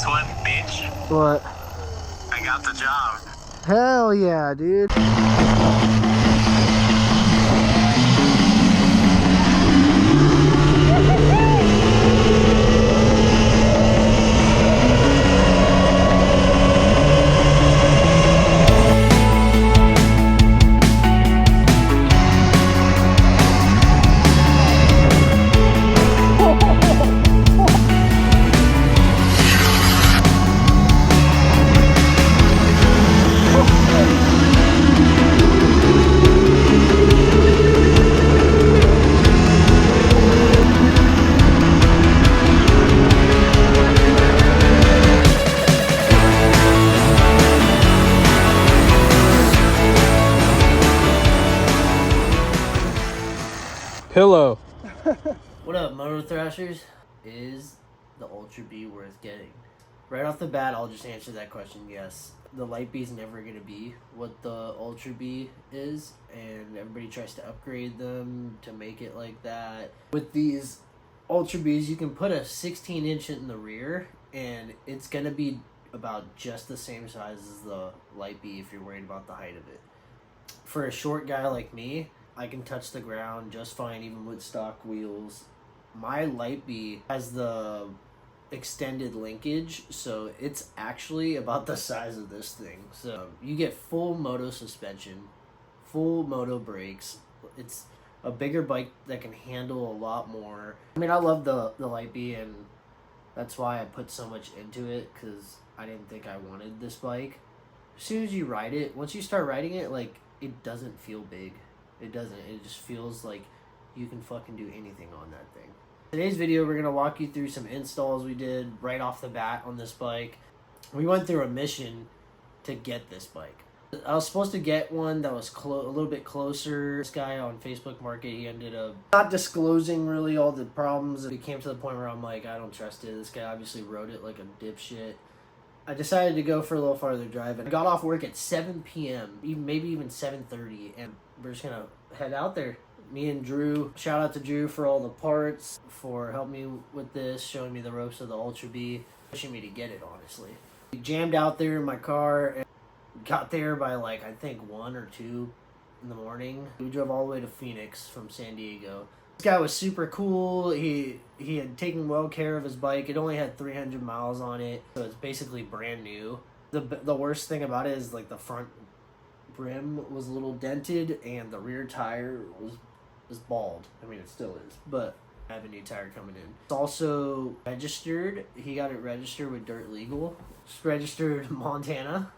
Guess what, bitch? What? I got the job. Hell yeah, dude. Pillow. What up, Moto Thrashers? Is the Ultra Bee worth getting? Right off the bat, I'll just answer that question, yes. The Light Bee is never going to be what the Ultra Bee is, and everybody tries to upgrade them to make it like that. With these Ultra Bees, you can put a 16-inch in the rear, and it's going to be about just the same size as the Light Bee if you're worried about the height of it. For a short guy like me, I can touch the ground just fine even with stock wheels. My Light Bee has the extended linkage, so it's actually about the size of this thing. So you get full moto suspension, full moto brakes. It's a bigger bike that can handle a lot more. I mean, I love the Light Bee, and that's why I put so much into it, because I didn't think I wanted this bike. As soon as you ride it, once you start riding it, like, it doesn't feel big. It doesn't. It just feels like you can fucking do anything on that thing. Today's video, we're going to walk you through some installs we did right off the bat on this bike. We went through a mission to get this bike. I was supposed to get one that was a little bit closer. This guy on Facebook Market, he ended up not disclosing really all the problems. It came to the point where I'm like, I don't trust it. This guy obviously rode it like a dipshit. I decided to go for a little farther drive, and I got off work at 7 p.m., maybe even 7:30, and we're just going to head out there. Me and Drew, shout out to Drew for all the parts, for helping me with this, showing me the ropes of the Ultra Bee, pushing me to get it, honestly. We jammed out there in my car, and got there by like, I think 1 or 2 in the morning. We drove all the way to Phoenix from San Diego. This guy was super cool. He had taken well care of his bike. It only had 300 miles on it, so it's basically brand new. The worst thing about it is like the front brim was a little dented, and the rear tire was bald. I mean, it still is, but I have a new tire coming in. It's also registered. He got it registered with Dirt Legal. It's registered in Montana,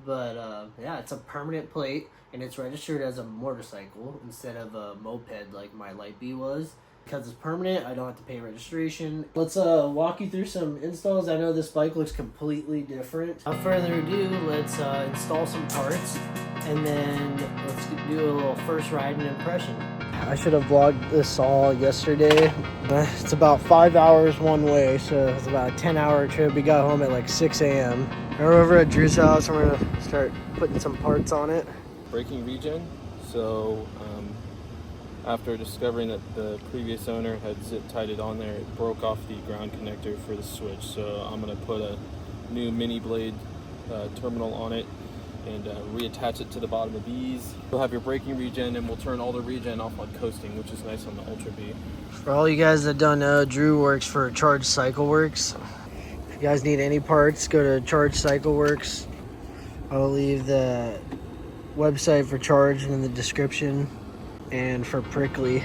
but yeah, it's a permanent plate, and it's registered as a motorcycle instead of a moped like my Light Bee was. Because it's permanent, I don't have to pay registration. Let's walk you through some installs. I know this bike looks completely different. Without further ado, let's install some parts, and then let's do a little first ride and impression. I should have vlogged this all yesterday. It's about 5 hours one way, so it's about a 10-hour trip. We got home at like 6 a.m. We're over at Drew's house, and we're gonna start putting some parts on it. Braking regen. So after discovering that the previous owner had zip tied it on there, it broke off the ground connector for the switch. So I'm gonna put a new mini blade terminal on it and reattach it to the bottom of these. You'll have your braking regen, and we'll turn all the regen off on coasting, which is nice on the Ultra Bee. For all you guys that don't know, Drew works for Charge Cycle Works. If you guys need any parts, go to Charge Cycle Works. I'll leave the website for Charge in the description, and for Prickly.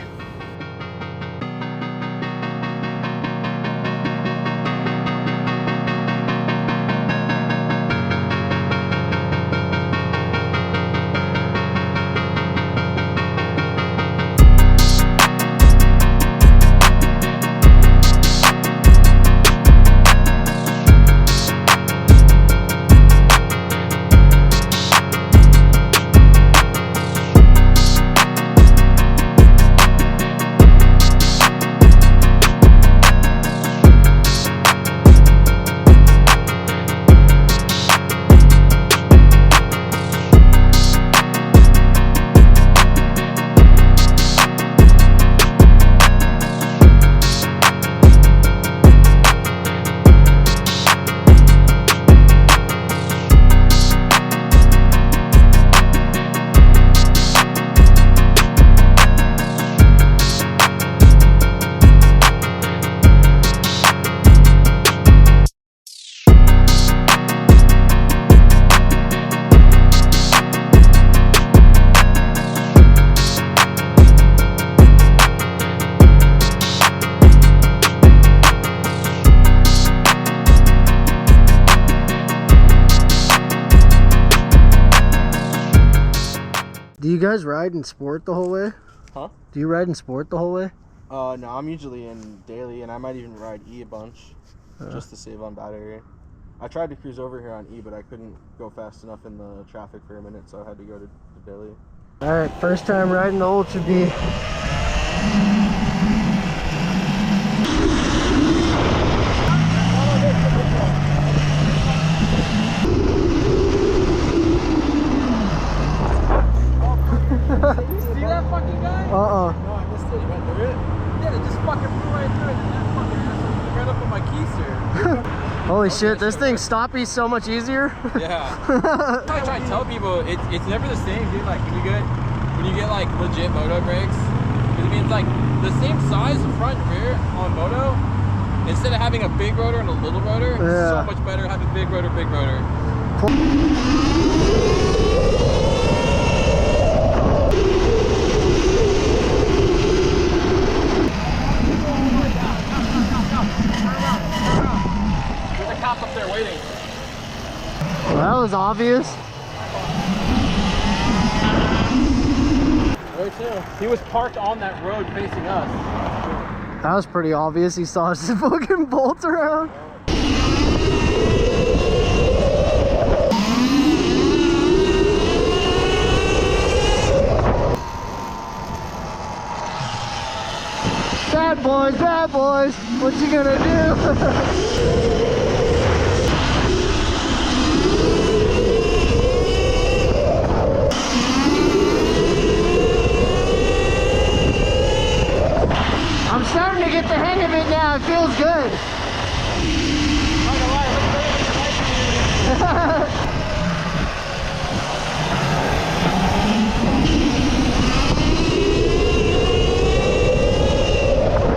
you guys ride in sport the whole way? Huh? Do you ride in sport the whole way? No, I'm usually in daily, and I might even ride E a bunch, just to save on battery. I tried to cruise over here on E, but I couldn't go fast enough in the traffic for a minute, so I had to go to daily. All right, first time riding the Ultra Bee. You see that fucking guy? Uh-uh. No, I missed it. You went through it? Yeah, it just fucking flew right through it, and that fucking asshole right up on my keister. Holy shit, this thing's stoppy so much easier. Yeah. I try to tell people it's never the same, dude. Like when you get like legit moto brakes, it means like the same size front and rear on moto. Instead of having a big rotor and a little rotor, it's so much better having big rotor, big rotor. There's a cop up there waiting. Well, that was obvious. Where to? He was parked on that road facing us. That was pretty obvious. He saw us fucking bolt around. Bad boys, what you gonna do? I'm starting to get the hang of it now. It feels good.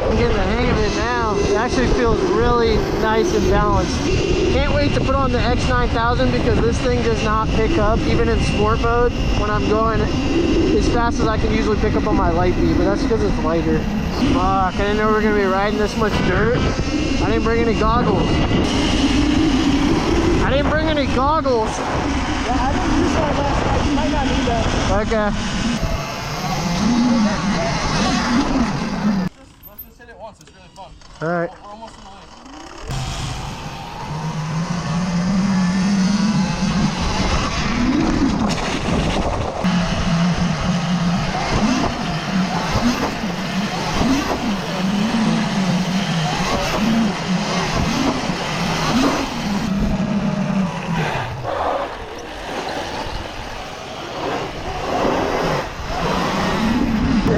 I'm getting the hang of it now. It actually feels really nice and balanced. Can't wait to put on the X9000 because this thing does not pick up, even in sport mode, when I'm going as fast as I can usually pick up on my light bee, but that's because it's lighter. Fuck, I didn't know we were going to be riding this much dirt. I didn't bring any goggles. Yeah, I didn't use that last night. You might not need that. Okay. Let's just hit it once. It's really fun. All right. We're almost in the lane.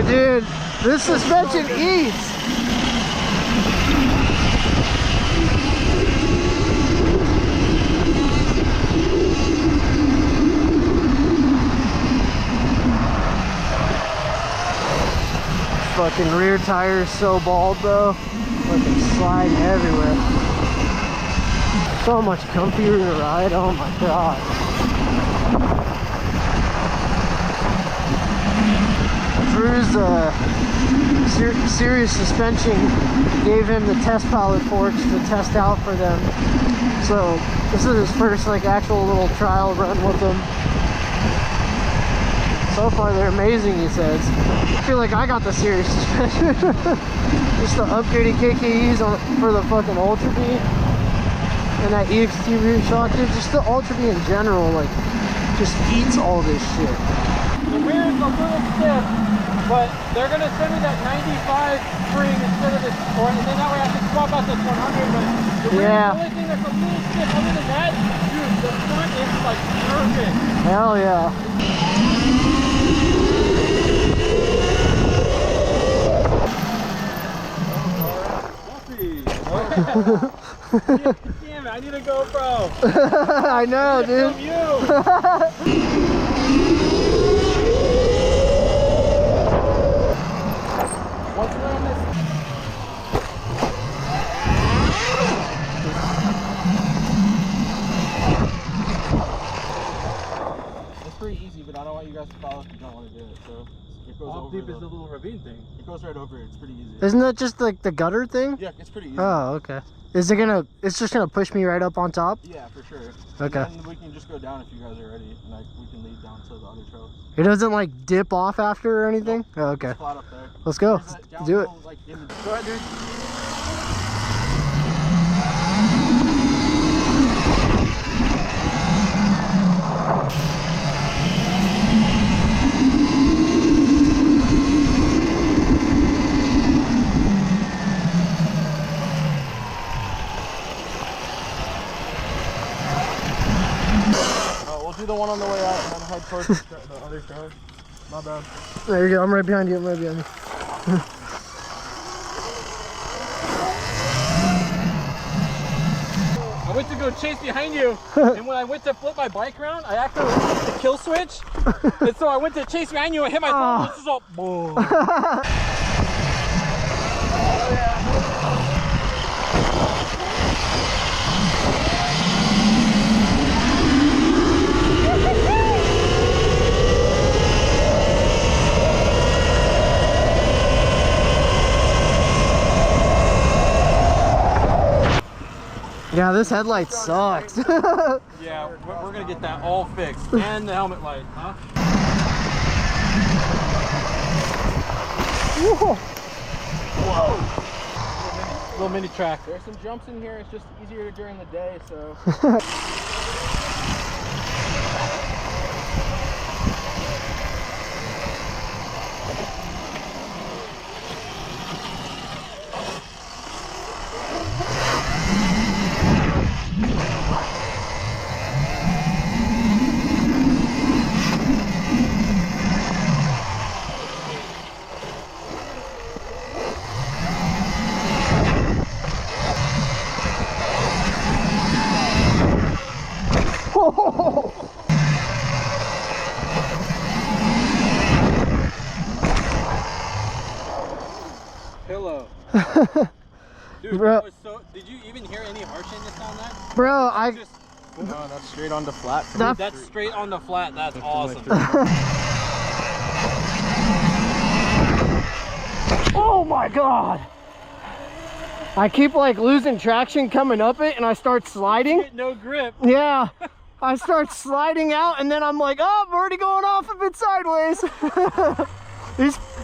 Dude, this suspension eats. Fucking rear tire is so bald though. Fucking sliding everywhere. So much comfier to ride, oh my god. Drew's Serious Suspension gave him the test pilot forks to test out for them. So this is his first like actual little trial run with them. So far they're amazing, he says. I feel like I got the Serious Suspension. Just the upgraded KKEs for the fucking Ultra Bee. And that EXT rear shock, dude, just the Ultra Bee in general, like, just eats all this shit. The rear is a little stiff, but they're gonna send me that 95 spring instead of this, and then that way I can swap out this 100. But the rear is the only thing that's a little stiff. Other than that, dude, the front is like perfect. Hell yeah. Damn it, I need a GoPro. I know, dude. From you. What's around this? It's pretty easy, but I don't want you guys to follow if you don't want to do it. So It goes How over deep is the little ravine thing? It goes right over it. It's pretty easy. Isn't that just like the gutter thing? Yeah, it's pretty easy. Oh, okay. Is it gonna, it's just gonna push me right up on top? Yeah, for sure. Okay. And then we can just go down if you guys are ready, and we can lead down to the other trails. It doesn't like dip off after or anything? Nope. Oh, okay. It's flat up there. Let's go. There's that Do it. downhill, like, in the... Go ahead, dude. We'll do the one on the way out and then head towards the other trail. My bad. There you go. I'm right behind you. I'm right behind you. I went to go chase behind you, and when I went to flip my bike around, I accidentally hit the kill switch. And so I went to chase behind you and hit my phone. This is all boom. Yeah, this headlight sucks. Yeah, we're gonna get that all fixed. And the helmet light, huh? Whoa. Whoa! Little mini track. There's some jumps in here. It's just easier during the day, so... Pillow. Dude, Bro. that was so... Did you even hear any harshness on that? Bro, I... Just, No, that's straight on the flat. That- that's straight on the flat. That's awesome. Oh my god! I keep like losing traction coming up it and I start sliding. Get no grip. Yeah. I start sliding out and then I'm like, oh, I'm already going off a bit sideways.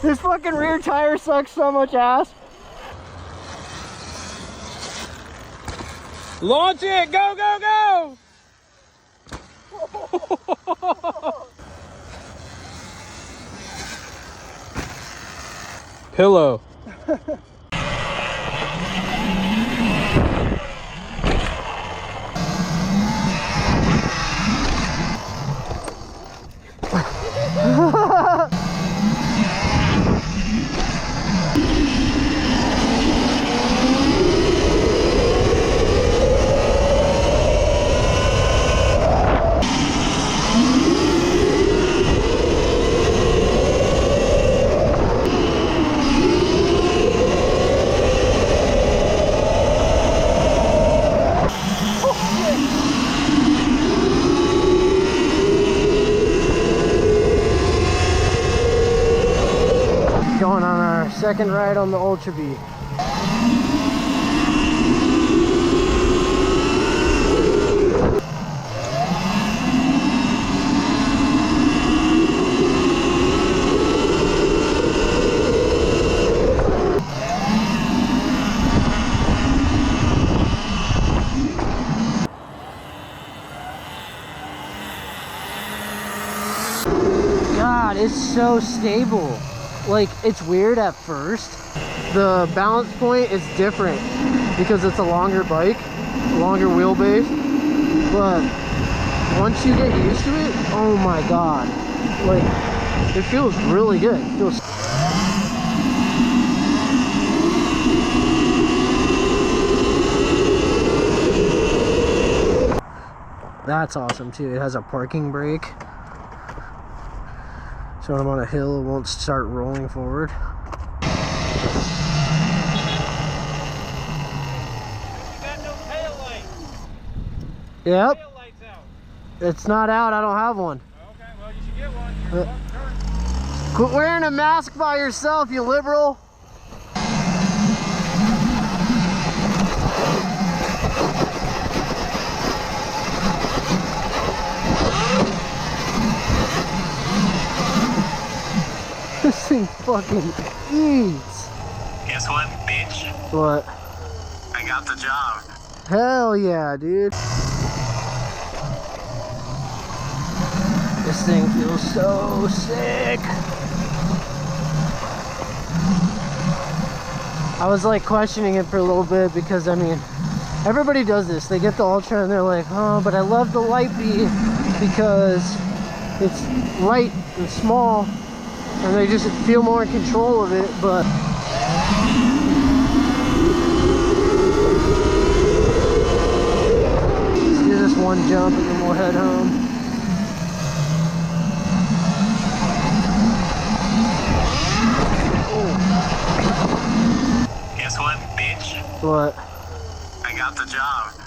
This fucking rear tire sucks so much ass. Launch it! Go, go, go! Pillow. Going on our second ride on the Ultra Bee. God, it's so stable. Like, it's weird at first. The balance point is different because it's a longer bike, longer wheelbase. But once you get used to it, oh my god. Like, it feels really good. It feels... That's awesome too. It has a parking brake. So when I'm on a hill, it won't start rolling forward. You got no tail light. Yep. Tail light's out. It's not out. I don't have one. Okay, well you should get one. Turn. Quit wearing a mask by yourself, you liberal. This thing fucking eats. Guess what, bitch? What? I got the job. Hell yeah, dude. This thing feels so sick. I was like questioning it for a little bit because I mean, everybody does this. They get the Ultra and they're like, oh, but I love the Light Bee because it's light and small and they just feel more in control of it, but let's do this one jump and then we'll head home. Guess what, bitch? What? I got the job.